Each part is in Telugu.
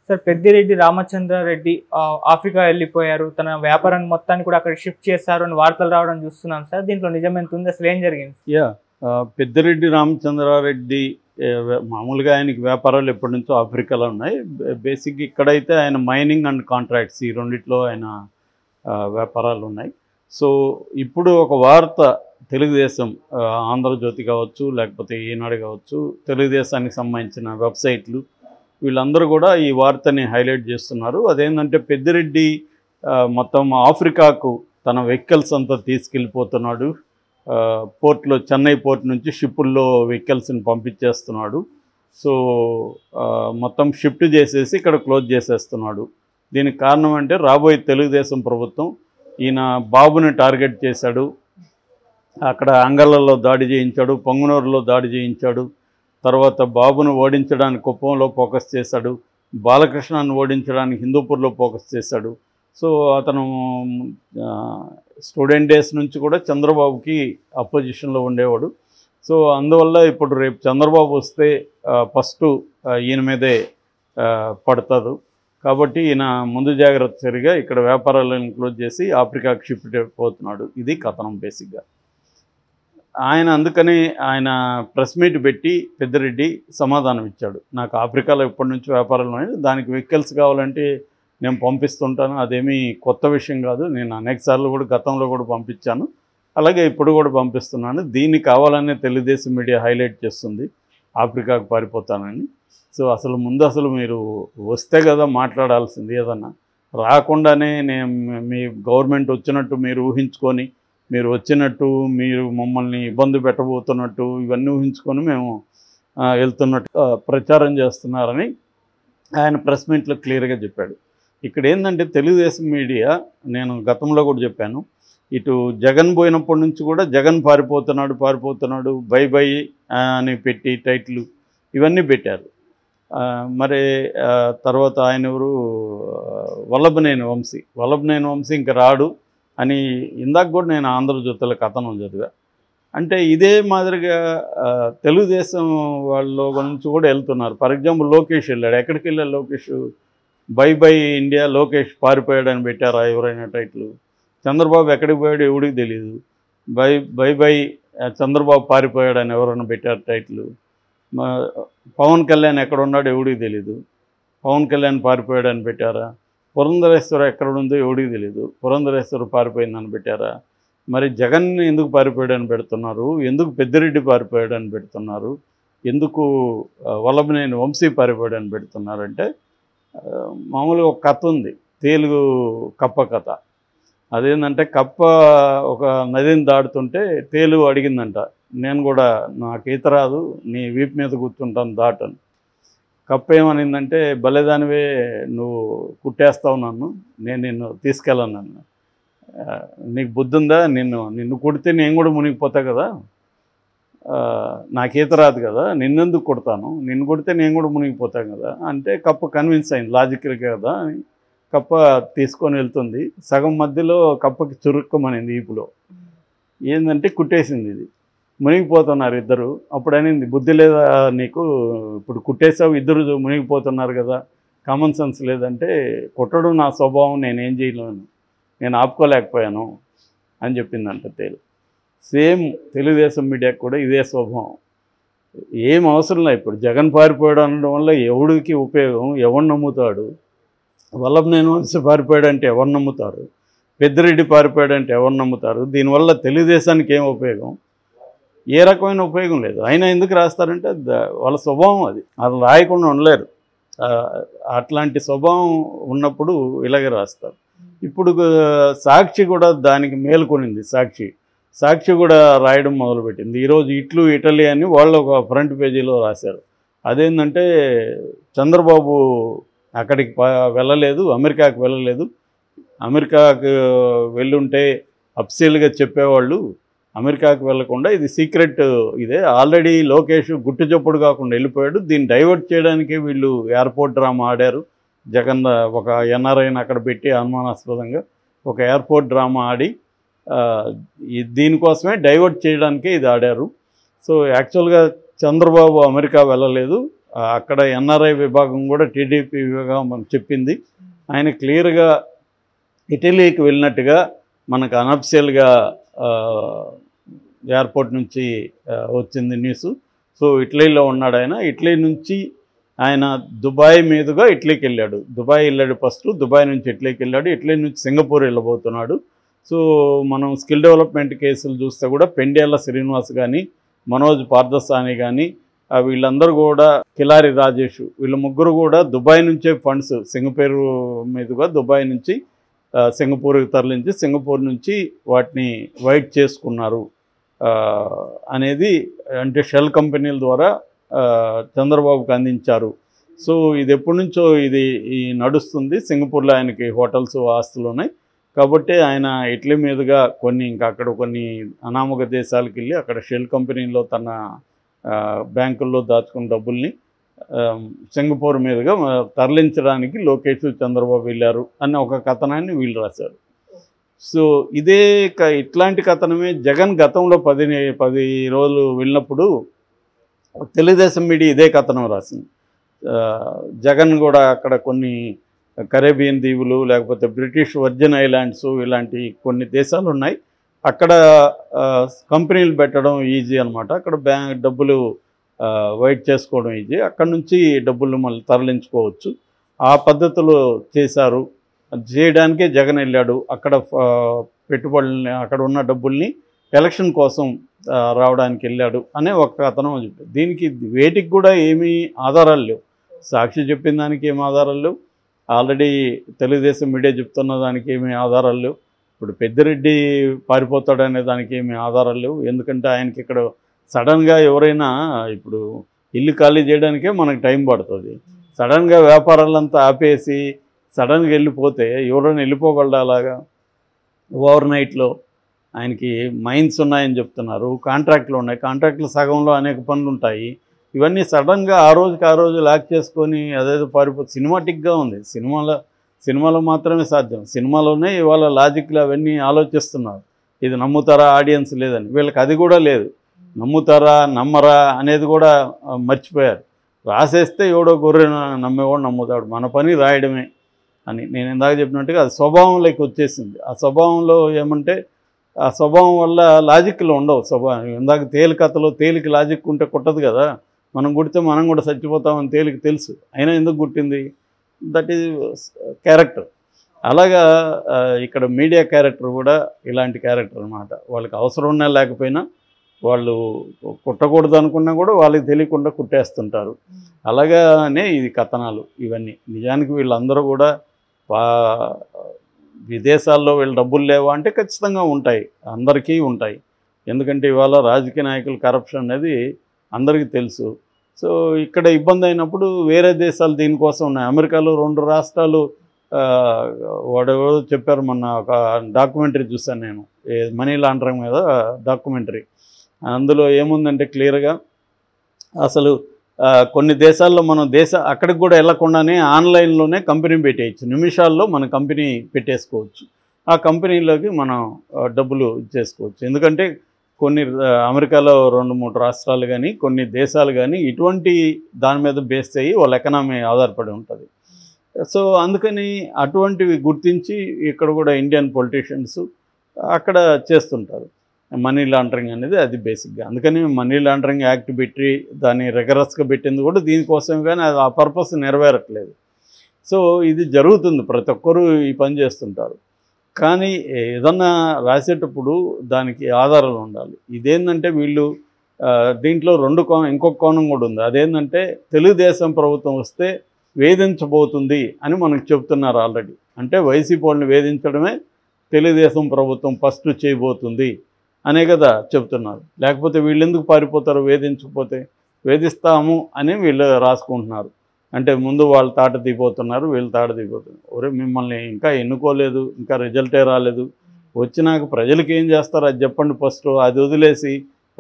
సార్ పెద్దిరెడ్డి రామచంద్రారెడ్డి ఆఫ్రికా వెళ్ళిపోయారు, తన వ్యాపారాన్ని మొత్తాన్ని కూడా అక్కడ షిఫ్ట్ చేశారు అని వార్తలు రావడం చూస్తున్నాం సార్. దీంట్లో నిజమెంత ఉంది, అసలు ఏం జరిగింది? పెద్దిరెడ్డి రామచంద్రారెడ్డి మామూలుగా ఆయనకి వ్యాపారాలు ఎప్పటి నుంచో ఆఫ్రికాలో ఉన్నాయి. బేసిక్గా ఇక్కడైతే ఆయన మైనింగ్ అండ్ కాంట్రాక్ట్స్ ఈ రెండిట్లో ఆయన వ్యాపారాలు ఉన్నాయి. సో ఇప్పుడు ఒక వార్త తెలుగుదేశం, ఆంధ్రజ్యోతి కావచ్చు, లేకపోతే ఈనాడు కావచ్చు, తెలుగుదేశానికి సంబంధించిన వెబ్సైట్లు వీళ్ళందరూ కూడా ఈ వార్తని హైలైట్ చేస్తున్నారు. అదేంటంటే పెద్దిరెడ్డి మొత్తం ఆఫ్రికాకు తన వెహికల్స్ అంతా తీసుకెళ్ళిపోతున్నాడు. పోర్ట్లో, చెన్నై పోర్ట్ నుంచి షిప్పుల్లో వెహికల్స్ని పంపించేస్తున్నాడు. సో మొత్తం షిఫ్ట్ చేసేసి ఇక్కడ క్లోజ్ చేసేస్తున్నాడు. దీనికి కారణం అంటే రాబోయే తెలుగుదేశం ప్రభుత్వం ఈయన బాబుని టార్గెట్ చేశాడు. అక్కడ అంగళ్ళలో దాడి చేయించాడు, పొంగునూరులో దాడి చేయించాడు. తర్వాత బాబును ఓడించడానికి కుప్పంలో ఫోకస్ చేశాడు, బాలకృష్ణను ఓడించడానికి హిందూపూర్లో ఫోకస్ చేశాడు. సో అతను స్టూడెంట్ డేస్ నుంచి కూడా చంద్రబాబుకి అపోజిషన్లో ఉండేవాడు. సో అందువల్ల ఇప్పుడు రేపు చంద్రబాబు వస్తే ఫస్ట్ ఈయన మీదే పడతాడు. కాబట్టి ఈయన ముందు జాగ్రత్త చర్యగా ఇక్కడ వ్యాపారాలను క్లోజ్ చేసి ఆఫ్రికాకి షిఫ్ట్ అయిపోతున్నాడు. ఇది కథనం బేసిక్గా. ఆయన అందుకని ఆయన ప్రెస్ మీట్ పెట్టి పెద్దిరెడ్డి సమాధానం ఇచ్చాడు. నాకు ఆఫ్రికాలో ఎప్పటి నుంచి వ్యాపారాలు ఉన్నాయి, దానికి వెహికల్స్ కావాలంటే నేను పంపిస్తుంటాను, అదేమీ కొత్త విషయం కాదు, నేను అనేక సార్లు కూడా గతంలో కూడా పంపించాను, అలాగే ఇప్పుడు కూడా పంపిస్తున్నాను. దీన్ని కావాలనే తెలుగుదేశం మీడియా హైలైట్ చేస్తుంది ఆఫ్రికాకు పారిపోతానని. సో అసలు ముందు మీరు వస్తే కదా మాట్లాడాల్సింది, ఏదన్నా రాకుండానే నేను మీ గవర్నమెంట్ వచ్చినట్టు మీరు ఊహించుకొని, మీరు వచ్చినట్టు, మీరు మమ్మల్ని ఇబ్బంది పెట్టబోతున్నట్టు ఇవన్నీ ఊహించుకొని మేము వెళ్తున్నట్టు ప్రచారం చేస్తున్నారని ఆయన ప్రెస్ మీట్లో క్లియర్గా చెప్పాడు. ఇక్కడ ఏంటంటే తెలుగుదేశం మీడియా, నేను గతంలో కూడా చెప్పాను, ఇటు జగన్ పోయినప్పటి నుంచి కూడా జగన్ పారిపోతున్నాడు బై బై అని పెట్టి టైటిల్ ఇవన్నీ పెట్టారు. మరి తర్వాత ఆయన ఎవరు, వల్లభనేని వంశీ ఇంక రాడు అని ఇందాక కూడా నేను ఆంధ్రజ్యోతిలో కథనం చదివా. అంటే ఇదే మాదిరిగా తెలుగుదేశం వాళ్ళ గురించి కూడా వెళ్తున్నారు. ఫర్ ఎగ్జాంపుల్ లోకేష్ వెళ్ళాడు, ఎక్కడికి వెళ్ళాడు Lokesh? Bye bye India Lokesh పారిపోయాడని పెట్టారా ఎవరైనా టైటిల్? చంద్రబాబు ఎక్కడికి పోయాడు ఎవడికి తెలియదు, బై బై చంద్రబాబు పారిపోయాడని ఎవరైనా పెట్టారు టైటిల్. పవన్ కళ్యాణ్ ఎక్కడ ఉన్నాడు ఎవడికి తెలీదు, పవన్ కళ్యాణ్ పారిపోయాడని పెట్టారా? పురంధరేశ్వర ఎక్కడ ఉందో ఎవడికి తెలీదు, పురంధరేశ్వర పారిపోయిందని పెట్టారా? మరి జగన్ ఎందుకు పారిపోయాడని పెడుతున్నారు, ఎందుకు పెద్దిరెడ్డి పారిపోయాడని పెడుతున్నారు, ఎందుకు వల్లభనేని వంశీ పారిపోయాడని పెడుతున్నారంటే మామూలుగా ఒక కథ ఉంది, తేలుగు కప్ప కథ. అదేంటంటే కప్ప ఒక నదిని దాటుతుంటే తేలు అడిగిందంట, నేను కూడా నాకు ఈత రాదు, నీ వీపు మీద కూర్చుంటాను దాటని. కప్ప ఏమనిందంటే, భలేదానివే, నువ్వు కుట్టేస్తావు నన్ను, నేను నిన్ను తీసుకెళ్ళను, నీకు బుద్ధి ఉందా, నిన్ను కుడితే నేను కూడా మునిగిపోతా కదా, నాకు ఈత రాదు కదా, నిన్నెందుకు కొడతాను, నిన్ను కొడితే నేను కూడా మునిగిపోతాను కదా అంటే కప్ప కన్విన్స్ అయింది, లాజికల్ కదా అని కప్ప తీసుకొని వెళ్తుంది. సగం మధ్యలో కప్పకి చురుక్కమనింది ఈపులో, ఏంటంటే కుట్టేసింది, ఇది మునిగిపోతున్నారు ఇద్దరు. అప్పుడు అనింది, బుద్ధి లేదా నీకు, ఇప్పుడు కుట్టేసావు, ఇద్దరు మునిగిపోతున్నారు కదా, కామన్ సెన్స్ లేదంటే, కొట్టడం నా స్వభావం, నేనేం చేయలేను, నేను ఆపుకోలేకపోయాను అని చెప్పిందంట తేలు. సేమ్ తెలుగుదేశం మీడియాకు కూడా ఇదే స్వభావం. ఏం అవసరం లేదు, ఇప్పుడు జగన్ పారిపోయాడు అనడం వల్ల ఎవడికి ఉపయోగం, ఎవరు నమ్ముతాడు? వల్లభనేని వంశీ పారిపోయాడంటే ఎవరు నమ్ముతారు? పెద్దిరెడ్డి పారిపోయాడంటే ఎవరు నమ్ముతారు? దీనివల్ల తెలుగుదేశానికి ఏం ఉపయోగం? ఏ రకమైన ఉపయోగం లేదు. అయినా ఎందుకు రాస్తారంటే వాళ్ళ స్వభావం అది, అలా రాయకుండా ఉండలేరు. అట్లాంటి స్వభావం ఉన్నప్పుడు ఇలాగే రాస్తారు. ఇప్పుడు సాక్షి కూడా దానికి మేల్కొనింది. సాక్షి కూడా రాయడం మొదలుపెట్టింది. ఈరోజు ఇటలీ అని వాళ్ళు ఒక ఫ్రంట్ పేజీలో రాశారు. అదేంటంటే చంద్రబాబు అక్కడికి వెళ్ళలేదు, అమెరికాకు వెళ్ళలేదు, అమెరికాకు వెళ్ళుంటే అఫీషియల్గా చెప్పేవాళ్ళు, అమెరికాకు వెళ్లకుండా ఇది సీక్రెట్, ఇదే ఆల్రెడీ లోకేష్ గుట్టు చప్పుడు కాకుండా వెళ్ళిపోయాడు, దీన్ని డైవర్ట్ చేయడానికి వీళ్ళు ఎయిర్పోర్ట్ డ్రామా ఆడారు. జగన్ ఒక ఎన్ఆర్ఐని అక్కడ పెట్టి అనుమానాస్పదంగా ఒక ఎయిర్పోర్ట్ డ్రామా ఆడి దీనికోసమే డైవర్ట్ చేయడానికే ఇది ఆడారు. సో యాక్చువల్గా చంద్రబాబు అమెరికా వెళ్ళలేదు, అక్కడ ఎన్ఆర్ఐ విభాగం కూడా టీడీపీ విభాగం మనకు చెప్పింది. ఆయన క్లియర్గా ఇటలీకి వెళ్ళినట్టుగా మనకు అనఫిషియల్గా ఎయిర్పోర్ట్ నుంచి వచ్చింది న్యూస్. సో ఇటలీలో ఉన్నాడు ఆయన. ఇటలీ నుంచి ఆయన దుబాయ్ మీదుగా ఇటలీకి వెళ్ళాడు. దుబాయ్ వెళ్ళాడు ఫస్ట్, దుబాయ్ నుంచి ఇటలీకి వెళ్ళాడు, ఇటలీ నుంచి సింగపూర్ వెళ్ళబోతున్నాడు. సో మనం స్కిల్ డెవలప్మెంట్ కేసులు చూస్తే కూడా పెండేళ్ల శ్రీనివాస్ కానీ, మనోజ్ పార్థసాని కానీ, వీళ్ళందరూ కూడా, కిలారి రాజేష్, వీళ్ళ ముగ్గురు కూడా దుబాయ్ నుంచే ఫండ్స్ సింగపూర్ మీదుగా దుబాయ్ నుంచి సింగపూర్కి తరలించి సింగపూర్ నుంచి వాటిని వైట్ చేసుకున్నారు అనేది, అంటే షెల్ కంపెనీల ద్వారా చంద్రబాబుకి అందించారు. సో ఇది ఎప్పటి నుంచో ఇది నడుస్తుంది. సింగపూర్లో ఆయనకి హోటల్స్ ఆస్తులు ఉన్నాయి కాబట్టి ఆయన ఇటలీ మీదుగా ఇంకా అక్కడ కొన్ని అనామక దేశాలకు వెళ్ళి అక్కడ షెల్ కంపెనీలో తన బ్యాంకుల్లో దాచుకున్న డబ్బుల్ని సింగపూర్ మీదుగా తరలించడానికి లోకేష్ చంద్రబాబు వెళ్ళారు అనే ఒక కథనాన్ని వీళ్ళు రాశారు. సో ఇట్లాంటి కథనమే జగన్ గతంలో 10 రోజులు వెళ్ళినప్పుడు తెలుగుదేశం మీడియా ఇదే కథనం రాసింది. జగన్ కూడా అక్కడ కొన్ని కరేబియన్ దీవులు, లేకపోతే బ్రిటిష్ వర్జిన్ ఐలాండ్స్, ఇలాంటి కొన్ని దేశాలు ఉన్నాయి, అక్కడ కంపెనీలు పెట్టడం ఈజీ అనమాట, అక్కడ డబ్బులు వైట్ చేసుకోవడం ఈజీ, అక్కడ నుంచి డబ్బులు మళ్ళీ తరలించుకోవచ్చు, ఆ పద్ధతిలో చేశారు. చేయడానికే జగన్ వెళ్ళాడు. అక్కడ పెట్టుబడుల్ని, అక్కడ ఉన్న డబ్బుల్ని ఎలక్షన్ కోసం రావడానికి వెళ్ళాడు అనే ఒక కథనం చెప్పారు. దీనికి వేటికి కూడా ఏమీ ఆధారాలు లేవు. సాక్షి చెప్పిన దానికి ఏమి ఆధారాలు లేవు, ఆల్రెడీ తెలుగుదేశం మీడియా చెప్తున్న దానికి ఏమీ ఆధారాలు లేవు, ఇప్పుడు పెద్దిరెడ్డి పారిపోతాడనే దానికి ఏమీ ఆధారాలు లేవు. ఎందుకంటే ఆయనకి ఇక్కడ సడన్గా ఎవరైనా ఇప్పుడు ఇల్లు ఖాళీ చేయడానికే మనకు టైం పడుతుంది. సడన్గా వ్యాపారాలంతా ఆపేసి సడన్గా వెళ్ళిపోతే ఎవరైనా వెళ్ళిపోగలడా? అలాగా ఓవర్ నైట్లో ఆయనకి మైన్స్ ఉన్నాయని చెప్తున్నారు, కాంట్రాక్ట్లు ఉన్నాయి, కాంట్రాక్ట్లు సగంలో అనేక పనులు ఉంటాయి. ఇవన్నీ సడన్గా ఆ రోజు లాక్ చేసుకొని అదేదో సినిమాటిక్గా ఉంది. సినిమాలో మాత్రమే సాధ్యం. సినిమాలోనే ఇవాళ లాజిక్లు అవన్నీ ఆలోచిస్తున్నారు. ఇది నమ్ముతారా ఆడియన్స్ లేదని, వీళ్ళకి అది కూడా లేదు. నమ్ముతారా నమ్మరా అనేది కూడా మర్చిపోయారు. రాసేస్తే ఎవడో గొర్రె నమ్మేవాడు నమ్ముతాడు, మన పని రాయడమే అని నేను ఇందాక చెప్పినట్టుగా అది స్వభావంలోకి వచ్చేసింది. ఆ స్వభావంలో ఏమంటే ఆ స్వభావం వల్ల లాజిక్లు ఉండవు. స్వభావం ఇందాక తేలికథలో తేలిక లాజిక్ ఉంటే కుట్టదు కదా, మనం కుడితే మనం కూడా చచ్చిపోతామని తేలిక తెలుసు, అయినా ఎందుకు కుట్టింది? That is character. అలాగా ఇక్కడ మీడియా క్యారెక్టర్ కూడా ఇలాంటి క్యారెక్టర్ అనమాట. వాళ్ళకి అవసరం ఉన్నా లేకపోయినా వాళ్ళు కుట్టకూడదు అనుకున్నా కూడా వాళ్ళకి తెలియకుండా కుట్టేస్తుంటారు. అలాగానే ఇది కథనాలు ఇవన్నీ. నిజానికి వీళ్ళందరూ కూడా విదేశాల్లో వీళ్ళ డబ్బులు లేవా అంటే ఖచ్చితంగా ఉంటాయి, అందరికీ ఉంటాయి. ఎందుకంటే ఇవాళ రాజకీయ నాయకుల కరప్షన్ అనేది అందరికీ తెలుసు. సో ఇక్కడ ఇబ్బంది అయినప్పుడు వేరే దేశాలు దీనికోసం ఉన్నాయి. అమెరికాలో 2 రాష్ట్రాలు వాడెవరో చెప్పారు, మొన్న ఒక డాక్యుమెంటరీ చూశాను నేను, మనీ లాండరింగ్ మీద డాక్యుమెంటరీ. అందులో ఏముందంటే క్లియర్గా అసలు కొన్ని దేశాల్లో మనం అక్కడికి కూడా వెళ్ళకుండానే ఆన్లైన్లోనే కంపెనీ పెట్టేయచ్చు, నిమిషాల్లో మన కంపెనీ పెట్టేసుకోవచ్చు. ఆ కంపెనీలోకి మనం డబ్బులు చేసుకోవచ్చు. ఎందుకంటే కొన్ని అమెరికాలో 2-3 రాష్ట్రాలు కానీ కొన్ని దేశాలు కానీ ఇటువంటి దాని మీద బేస్ అయ్యి వాళ్ళ ఎకనామీ ఆధారపడి ఉంటుంది. సో అందుకని అటువంటివి గుర్తించి ఇక్కడ కూడా ఇండియన్ పొలిటీషియన్స్ అక్కడ చేస్తుంటారు. మనీ లాండరింగ్ అనేది అది బేసిక్గా. అందుకని మనీ లాండరింగ్ యాక్ట్ పెట్టి దాన్ని రెగరస్గా పెట్టింది కూడా దీనికోసం, కానీ అది ఆ పర్పస్ నెరవేరట్లేదు. సో ఇది జరుగుతుంది, ప్రతి ఒక్కరూ ఈ పని చేస్తుంటారు. కానీ ఏదన్నా రాసేటప్పుడు దానికి ఆధారాలు ఉండాలి. ఇదేంటంటే వీళ్ళు దీంట్లో ఇంకొక కోణం కూడా ఉంది. అదేంటంటే తెలుగుదేశం ప్రభుత్వం వస్తే వేధించబోతుంది అని మనకు చెప్తున్నారు ఆల్రెడీ. అంటే వైసీపీ వాళ్ళని వేధించడమే తెలుగుదేశం ప్రభుత్వం ఫస్ట్ చేయబోతుంది అనే కదా చెప్తున్నారు. లేకపోతే వీళ్ళు ఎందుకు పారిపోతారు? వేధించకపోతే వేధిస్తాము అని వీళ్ళు రాసుకుంటున్నారు. అంటే ముందు వాళ్ళు తాట దిగిపోతున్నారు, వీళ్ళు తాట దిగిపోతున్నారు. ఒరే మిమ్మల్ని ఇంకా ఎన్నుకోలేదు, ఇంకా రిజల్టే రాలేదు, వచ్చినాక ప్రజలకి ఏం చేస్తారు అది చెప్పండి ఫస్ట్. అది వదిలేసి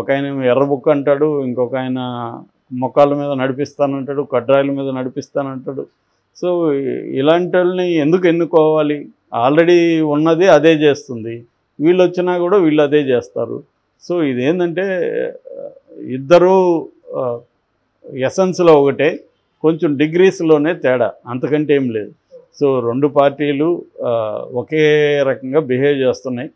ఒక ఆయన ఎర్రబుక్క అంటాడు, ఇంకొక ఆయన మొక్కల మీద నడిపిస్తానంటాడు, కడ్రాయిల మీద నడిపిస్తానంటాడు. సో ఇలాంటి వాళ్ళని ఎందుకు ఎన్నుకోవాలి? ఆల్రెడీ ఉన్నది అదే చేస్తుంది, వీళ్ళు వచ్చినా కూడా వీళ్ళు అదే చేస్తారు. సో ఇదేంటంటే ఇద్దరూ ఎసెన్స్లో ఒకటే, కొంచెం డిగ్రీస్లోనే తేడా, అంతకంటే ఏం లేదు. సో 2 పార్టీలు ఒకే రకంగా బిహేవ్ చేస్తున్నాయి.